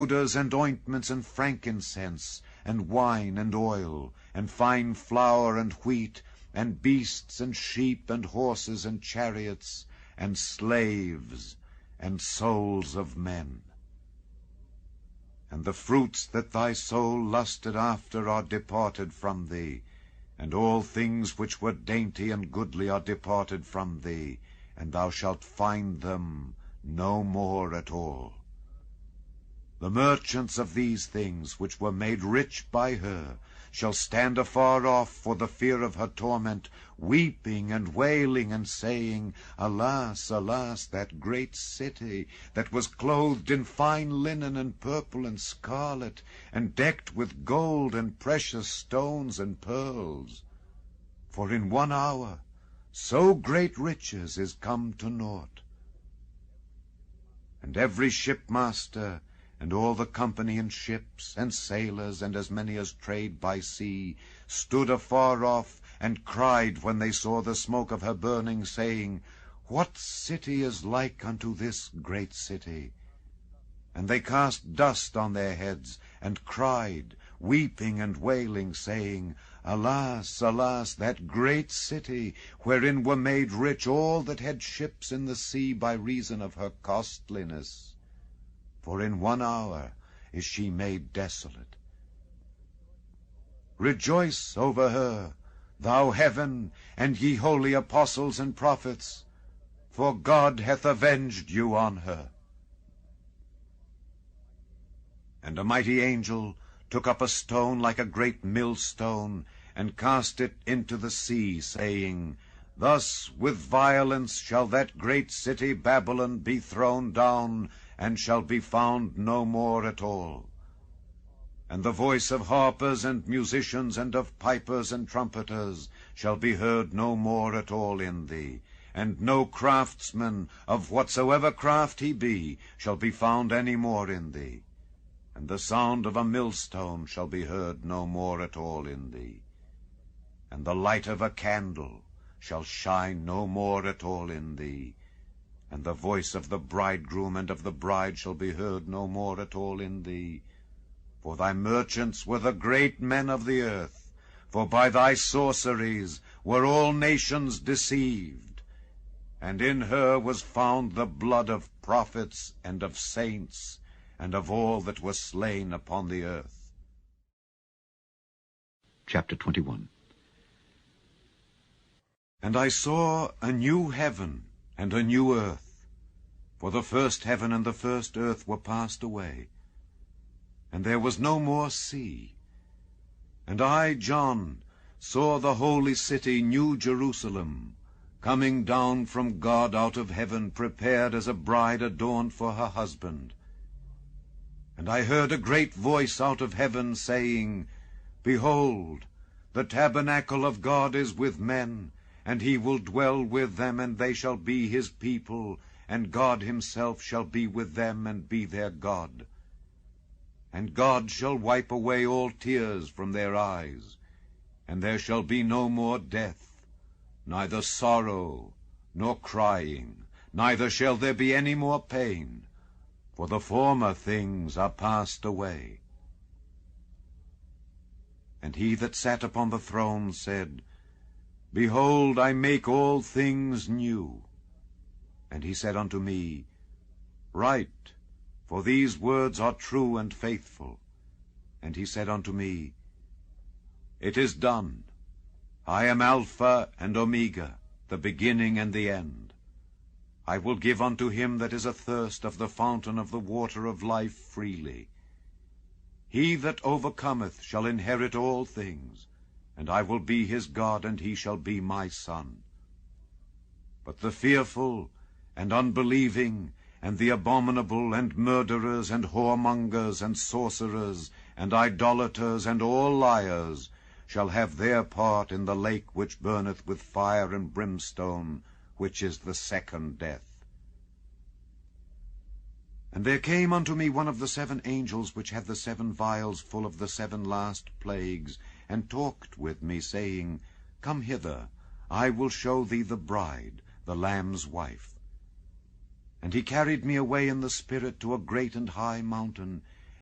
odors and ointments and frankincense, and wine and oil, and fine flour and wheat, and beasts and sheep and horses and chariots, and slaves and souls of men. And the fruits that thy soul lusted after are departed from thee, and all things which were dainty and goodly are departed from thee, and thou shalt find them no more at all. The merchants of these things, which were made rich by her, shall stand afar off for the fear of her torment, weeping and wailing and saying, Alas, alas, that great city, that was clothed in fine linen and purple and scarlet, and decked with gold and precious stones and pearls. For in 1 hour so great riches is come to naught. And every shipmaster, and all the company in ships, and sailors, and as many as trade by sea, stood afar off, and cried when they saw the smoke of her burning, saying, What city is like unto this great city? And they cast dust on their heads, and cried, weeping and wailing, saying, Alas, alas, that great city, wherein were made rich all that had ships in the sea by reason of her costliness. For in 1 hour is she made desolate. Rejoice over her, thou heaven, and ye holy apostles and prophets, for God hath avenged you on her. And a mighty angel took up a stone like a great millstone, and cast it into the sea, saying, Thus with violence shall that great city Babylon be thrown down, and shall be found no more at all. And the voice of harpers and musicians, and of pipers and trumpeters, shall be heard no more at all in thee, and no craftsman, of whatsoever craft he be, shall be found any more in thee. And the sound of a millstone shall be heard no more at all in thee. And the light of a candle shall shine no more at all in thee. And the voice of the bridegroom and of the bride shall be heard no more at all in thee. For thy merchants were the great men of the earth, for by thy sorceries were all nations deceived. And in her was found the blood of prophets and of saints, and of all that were slain upon the earth. Chapter 21. And I saw a new heaven and a new earth, for the first heaven and the first earth were passed away, and there was no more sea. And I, John, saw the holy city, New Jerusalem, coming down from God out of heaven, prepared as a bride adorned for her husband. And I heard a great voice out of heaven, saying, Behold, the tabernacle of God is with men, and he will dwell with them, and they shall be his people, and God himself shall be with them, and be their God. And God shall wipe away all tears from their eyes, and there shall be no more death, neither sorrow, nor crying, neither shall there be any more pain, for the former things are passed away. And he that sat upon the throne said, Behold, I make all things new. And he said unto me, Write, for these words are true and faithful. And he said unto me, It is done. I am Alpha and Omega, the beginning and the end. I will give unto him that is athirst of the fountain of the water of life freely. He that overcometh shall inherit all things, and I will be his God, and he shall be my son. But the fearful, and unbelieving, and the abominable, and murderers, and whoremongers, and sorcerers, and idolaters, and all liars, shall have their part in the lake which burneth with fire and brimstone, which is the second death. And there came unto me one of the 7 angels, which had the 7 vials full of the 7 last plagues, and talked with me, saying, Come hither, I will show thee the bride, the Lamb's wife. And he carried me away in the Spirit to a great and high mountain,